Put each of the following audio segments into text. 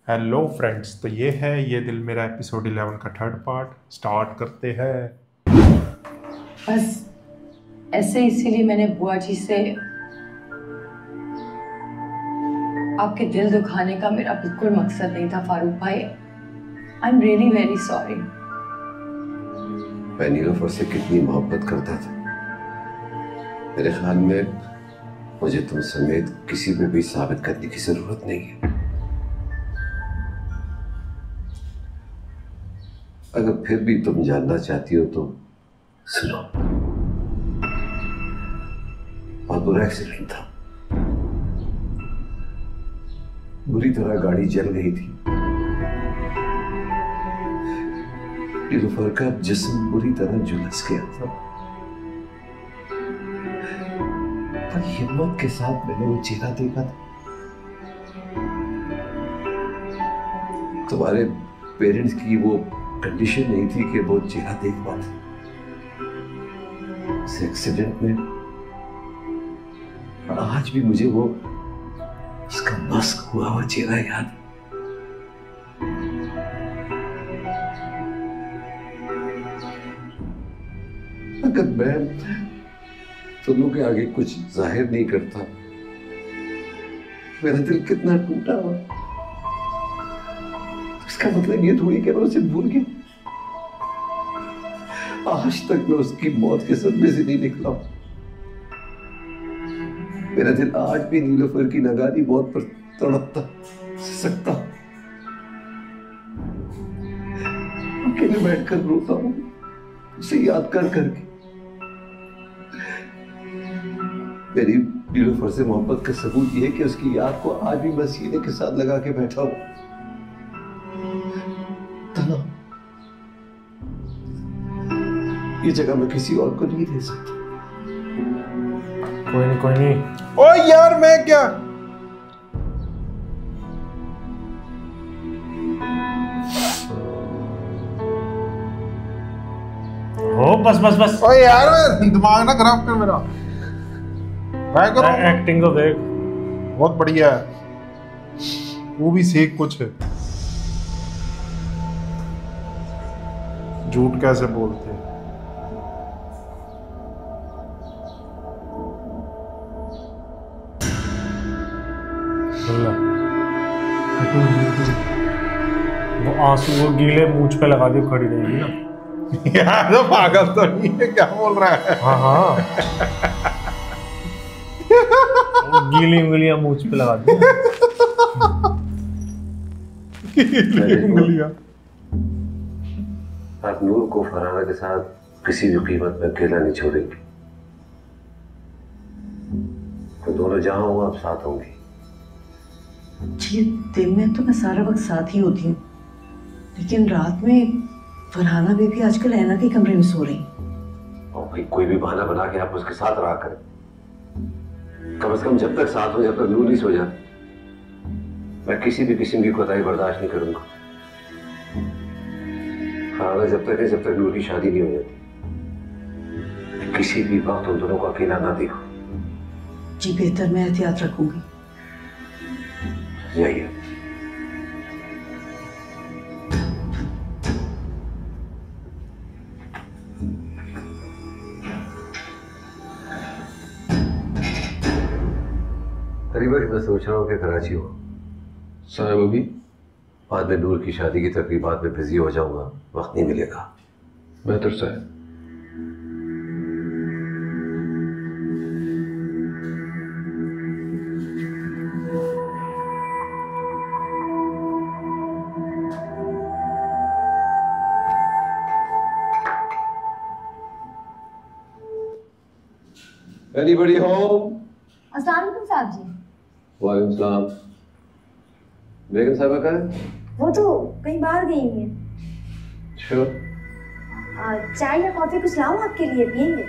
Hello friends, तो ये है ये दिल मेरा एपिसोड 11 का थर्ड पार्ट स्टार्ट करते हैं। बस ऐसे इसीलिए मैंने बुआ जी से आपके दिल दुखाने का मेरा बिल्कुल मकसद नहीं था फारूक भाई। I am really very sorry. मैं नीलोफर से कितनी मोहब्बत करता था। मेरे ख्याल में मुझे तुम समेत किसी को भी साबित करने की जरूरत नहीं है। अगर फिर भी तुम जानना चाहती हो तो सुनो। बहुत बुरा एक्सीडेंट था। बुरी तरह गाड़ी जल गई थी। नीलोफर का जिस्म बुरी तरह झुलस गया था। पर हिम्मत के साथ मैंने वो चेहरा देखा था। तुम्हारे पेरेंट्स की वो कंडीशन नहीं थी कि वो चेहरा देख पाते। उस एक्सीडेंट में आज भी मुझे वो उसका मस्क हुआ हुआ चेहरा याद है। अगर मैं दोनों के आगे कुछ जाहिर नहीं करता, मेरा दिल कितना टूटा हुआ, इसका मतलब ये थोड़ी कि मैं उसे भूल गया। आज तक मैं उसकी मौत के सदमे से नहीं निकला। मेरा दिल आज भी नीलोफर की नगारी मौत पर तड़पता सिसकता। अकेले बैठकर रोता हूं उसे याद कर करके। मेरी नीलोफर से मोहब्बत का सबूत यह है कि उसकी याद को आज भी मैं सीने के साथ लगा के बैठा हूं। तना, ये जगह मैं किसी और को नहीं दे सकता। कोई नहीं। ओ यार, मैं क्या हो? बस। ओ यार, दिमाग ना खराब कर मेरा। मैं करो एक्टिंग तो देख, बहुत बढ़िया है। वो भी सीख कुछ है। झूठ कैसे बोलते हैं। वो आंसू वो गीले मूंछ पे लगा के खड़ी रहेगी ना। यार तो पागल तो नहीं है, क्या बोल रहा है? हाँ वो गीली उंगलियां मूंछ पे लगा दी। उंगलियां। आप नूर को फरहाना के साथ किसी भी कीमत में अकेला नहीं छोड़ेंगे। तो दोनों जहां हो आप साथ होंगे। जी, दिन में तो मैं सारा वक्त साथ ही होती हूँ, लेकिन रात में फरहाना बेबी आजकल ऐना के कमरे में सो रही। और भाई कोई भी बहाना बना के आप उसके साथ रहा करें। कम से कम जब तक साथ हो, जब तक नूर नहीं सो जाए, मैं किसी भी किस्म की कोताही बर्दाश्त नहीं करूंगा। फरहाना जब तक नूर की शादी नहीं हो जाती, मैं किसी भी वक्त उन दोनों को अकेला ना देखूं। जी बेहतर, मैं एहतियात रखूंगी। जाइए। करीबन मैं सोच रहा हूँ कि कराची हो साहब। अभी बाद में नूर की शादी की तकरीबात में बिजी हो जाऊंगा, वक्त नहीं मिलेगा। बेहतर साहब। Anybody home? अस्सलाम वालेकुम साहब जी। वालेकुम सलाम। बेगम साहबा का है? वो तो कहीं बाहर गई हुई हैं। श्योर। चाय या कॉफी कुछ लाऊं आपके लिए, पियेंगे?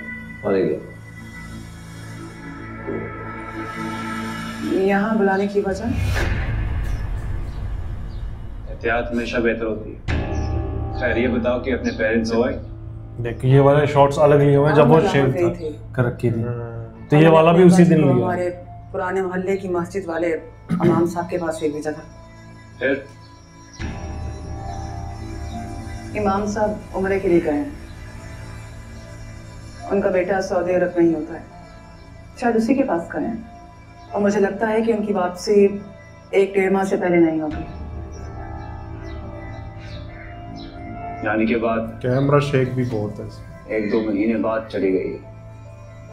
यहाँ बुलाने की वजह? एहतियात हमेशा बेहतर होती है। खैर ये बताओ कि अपने पेरेंट्स से देख, ये वाले शॉट्स अलग लिए हुए हैं जब वो शेव कर रखी थी, तो ये वाला भी उसी दिन लिया। हमारे पुराने मोहल्ले की मस्जिद वाले इमाम साहब के पास भेजा था। फिर इमाम साहब उम्रे के लिए गए हैं। उनका बेटा सऊदी अरब में ही होता है, शायद उसी के पास गए हैं। और मुझे लगता है कि उनकी वापसी 1-1.5 माह से पहले नहीं होगी। जाने के बाद कैमरा शेक भी बहुत है। 1-2 महीने बाद चली गई है।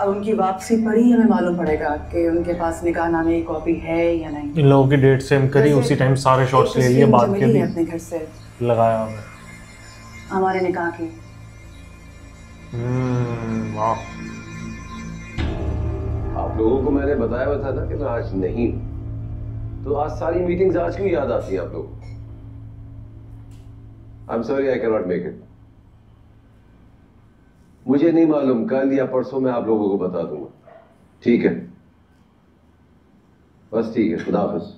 अब उनकी वापसी पर ही हमें मालूम पड़ेगा कि उनके पास निकाहनामे की कॉपी है या नहीं। इन लोगों की डेट सेम करी, उसी टाइम सारे शॉट्स ले लिए, बाद के भी अपने घर से लगाया हमें हमारे निकाह की। वाह। आप लोगों को मैंने बताया हुआ था ना कि मैं आज नहीं हूं, तो आज सारी मीटिंग्स आज क्यों याद आती हैं आप लोगों को? I am sorry, I can not make it. मुझे नहीं मालूम, कल या परसों मैं आप लोगों को बता दूंगा। ठीक है, बस ठीक है, खुदा हाफिज।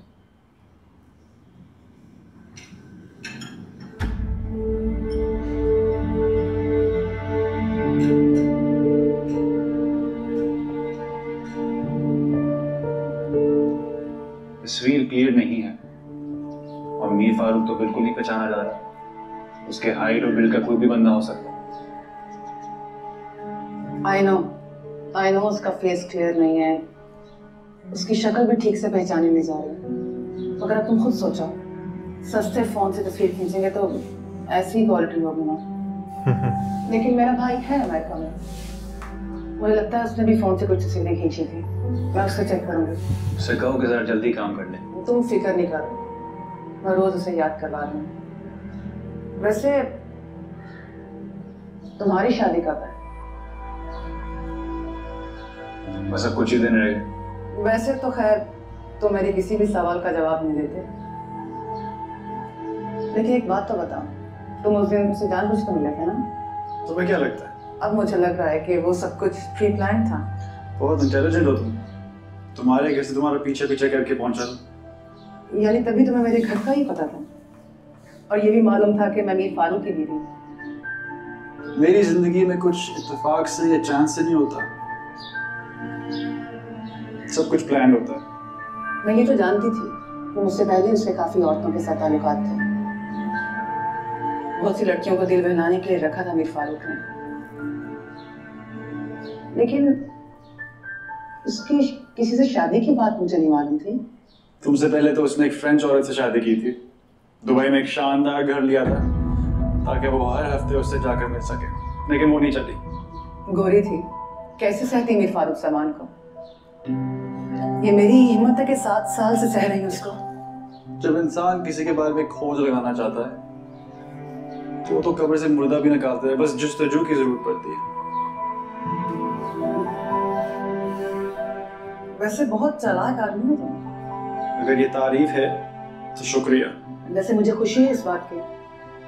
तस्वीर क्लियर नहीं है और मीर फारूक तो बिल्कुल नहीं पहचाना जा रहा। उसके हाइट और बिल्ड का कोई भी बंदा हो सकता है। आई नो उसका फेस क्लियर नहीं है, उसकी शक्ल भी ठीक से पहचानी नहीं जा रही। अगर अब तुम खुद सोचो, सस्ते फोन से तस्वीर खींचेंगे तो ऐसी ही क्वालिटी होगी ना। लेकिन मेरा भाई है अमेरिका में, मुझे लगता है उसने भी फोन से कुछ तस्वीरें खींची थी। मैं उससे चेक करूंगी। उससे कहो कि जरा जल्दी काम कर ले। तुम फिक्र नहीं करो, मैं रोज उसे याद करवा रही हूँ। वैसे तुम्हारी शादी कब है? बस अब कुछ ही दिन रह गए। वैसे तो खैर तुम मेरे किसी भी सवाल का जवाब नहीं देते, लेकिन एक बात तो बताओ, तुम उस दिन मुझसे जानबूझ कर मिले थे ना? तुम्हें क्या लगता है? अब मुझे लग रहा है कि वो सब कुछ प्री प्लान था। बहुत इंटेलिजेंट हो तुम। तुम्हारे घर से तुम्हारा पीछे पीछे करके पहुंचा। यानी तभी तुम्हें मेरे घर का ही पता था, और ये भी मालूम था कि मैं मीर फारूक की बीवी हूं। मेरी जिंदगी में कुछ इत्तेफाक से या चांस से नहीं होता, सब कुछ प्लान होता है। मैं ये तो जानती थी कि मुझसे पहले उसके काफी औरतों के साथ ताल्लुकात थे। बहुत सी लड़कियों को दिल बहलाने के लिए रखा था मीर फारूक ने, लेकिन उसकी किसी से शादी की बात मुझे नहीं मालूम थी। तुमसे पहले तो उसने एक फ्रेंच औरत से शादी की थी। दुबई में एक शानदार घर लिया था ताकि वो हर हफ्ते उससे जाकर मिल सके, लेकिन वो नहीं चली। गोरी थी, कैसे सहती मीर फारूक सामान को? ये मेरी हिम्मत है कि 7 साल से सह रही हूँ उसको। जब इंसान किसी के बारे में खोज लगाना चाहता है तो वो तो कब्र से मुर्दा भी निकालता है, बस जुस्तजू की जरूरत पड़ती है। वैसे बहुत चालाक आदमी हो तुम। अगर ये तारीफ है तो शुक्रिया। वैसे मुझे खुशी है इस बात की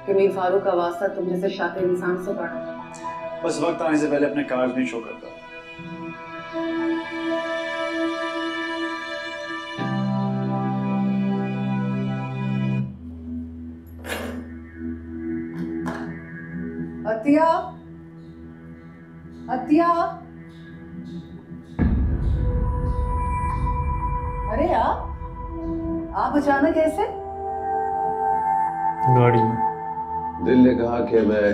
कि मीर फारूक का वास्ता तुम जैसे शातिर इंसान से पड़ा। बस वक्त आने से पहले अपने कार्ड नहीं शो करता। अतिया, अतिया, अरे आप अचानक कैसे? गाड़ी में। दिल ने कहा कि मैं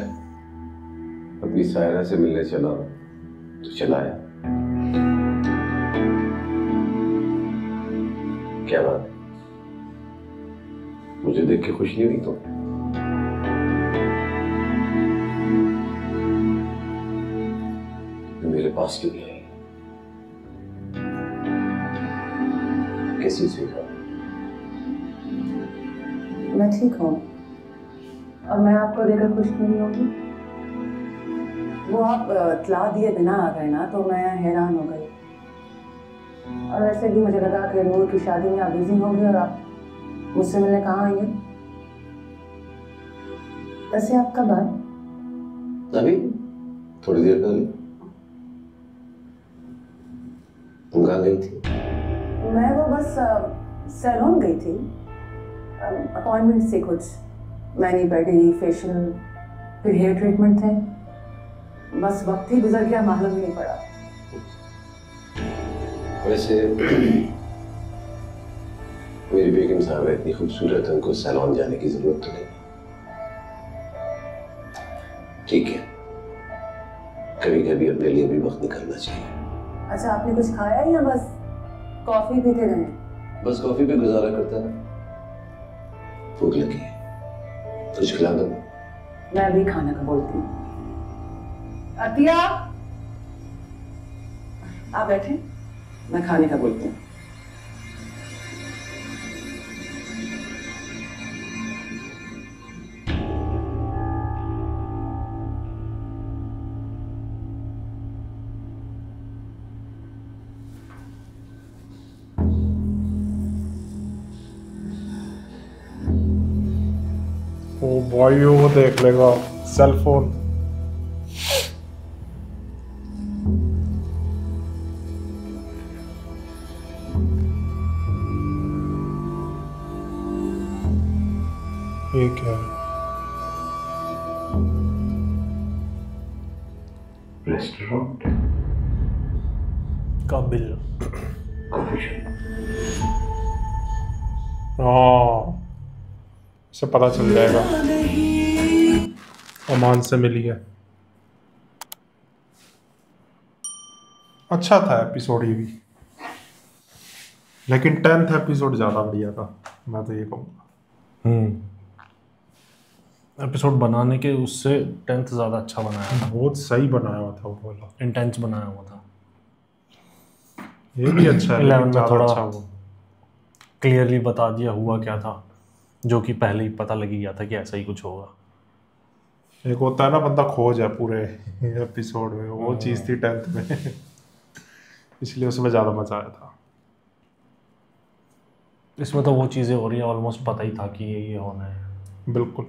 अपनी सायरा से मिलने चला हूं, तो चलाया। क्या बात, मुझे देख के खुश नहीं हुई तो? मेरे पास क्यों नहीं आई? कैसी स्वीकार? मैं ठीक हूँ, और मैं आपको देखकर खुश नहीं होगी। वो आप इत्तला दिए बिना आ गए ना, तो मैं हैरान हो गई। और वैसे भी मुझे लगा कि नूर की शादी में आप बिजी होंगे और आप मुझसे मिलने कहाँ आएंगे। वैसे आप कब आए? अभी थोड़ी देर पहले। तुम कहाँ गई थी? मैं वो बस सैलून गई थी, अपॉइंटमेंट से कुछ मैनी पेडी फेशियल फिर हेयर ट्रीटमेंट थे। बस वक्त ही गुजर गया, मालूम ही नहीं पड़ा। वैसे मेरी बेगम साहब इतनी खूबसूरत है, उनको सैलून जाने की जरूरत तो नहीं। ठीक है, कभी कभी अपने लिए भी वक्त निकालना चाहिए। अच्छा, आपने कुछ खाया या बस कॉफी पीते रहे? बस कॉफी पे गुजारा करता है। भूख लगी है, कुछ खिला दो। मैं अभी खाने का बोलती हूँ। अतिया, आप बैठे, मैं खाने का बोलती हूँ। ओ भाई वो देख लेगा सेल फोन। एक है रेस्टोरेंट का बिल। Coffee shop. हाँ, इसे पता चल जाएगा अमान से मिली है। अच्छा था एपिसोड ये भी, लेकिन 10th एपिसोड ज्यादा बढ़िया था, मैं तो ये कहूँगा। एपिसोड बनाने के उससे 10th ज़्यादा अच्छा बनाया था, बहुत सही बनाया हुआ था वो वाला। इंटेंस बनाया हुआ था। ये भी अच्छा है, 11 लेकिन में ज़्यादा थोड़ा अच्छा वो। क्लियरली बता दिया हुआ क्या था, जो कि पहले ही पता लगी गया था कि ऐसा ही कुछ होगा। एक होता है ना बंदा खो जाए पूरे एपिसोड में, वो चीज़ थी 10th में इसलिए उसमें ज़्यादा मजा आया था। इसमें तो वो चीज़ें हो रही हैं, ऑलमोस्ट पता ही था कि ये होना है। बिल्कुल।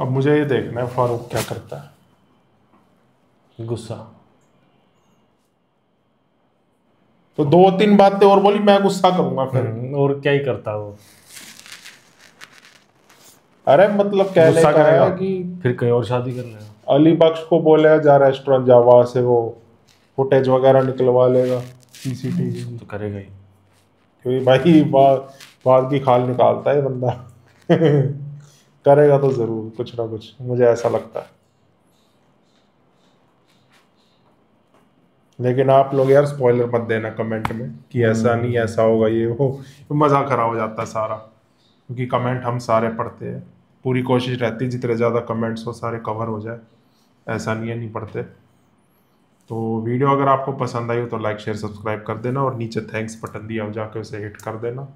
अब मुझे ये देखना है फारूक क्या करता है। गुस्सा। तो 2-3 बातें और बोली, मैं गुस्सा करूंगा फिर। और क्या ही करता वो, अरे मतलब कहने गुस्सा का करेगा है कि फिर कहीं और शादी कर लेगा। अली बख्श को बोलेगा जा रेस्टोरेंट जा, वहां से वो फुटेज वगैरह निकलवा लेगा सीसीटीवी। तो करेगा ही। क्योंकि भाई बाद की खाल निकालता है बंदा करेगा तो जरूर कुछ ना कुछ, मुझे ऐसा लगता है। लेकिन आप लोग यार स्पॉइलर मत देना कमेंट में कि ऐसा नहीं ऐसा होगा ये वो, मज़ा खराब हो जाता है सारा। क्योंकि कमेंट हम सारे पढ़ते हैं, पूरी कोशिश रहती है जितने ज़्यादा कमेंट्स हो सारे कवर हो जाए, ऐसा नहीं है नहीं पढ़ते। तो वीडियो अगर आपको पसंद आई हो तो लाइक शेयर सब्सक्राइब कर देना, और नीचे थैंक्स बटन दिया हो जाके उसे हिट कर देना।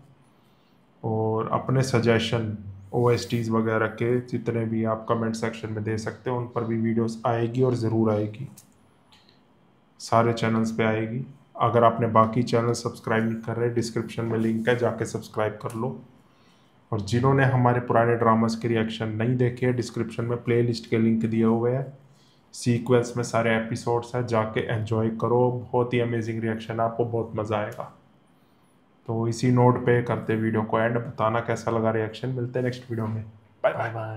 और अपने सजेशन OSTs वगैरह के जितने भी आप कमेंट सेक्शन में दे सकते हो, उन पर भी वीडियोस आएगी और ज़रूर आएगी, सारे चैनल्स पे आएगी। अगर आपने बाकी चैनल सब्सक्राइब नहीं कर रहे, डिस्क्रिप्शन में लिंक है, जाके सब्सक्राइब कर लो। और जिन्होंने हमारे पुराने ड्रामास के रिएक्शन नहीं देखे, डिस्क्रिप्शन में प्लेलिस्ट के लिंक दिए हुए हैं, सीक्वेंस में सारे एपिसोड्स हैं, जाके एंजॉय करो। बहुत ही अमेजिंग रिएक्शन, आपको बहुत मज़ा आएगा। तो इसी नोट पे करते वीडियो को एंड। बताना कैसा लगा रिएक्शन। मिलते हैं नेक्स्ट वीडियो में। Bye bye.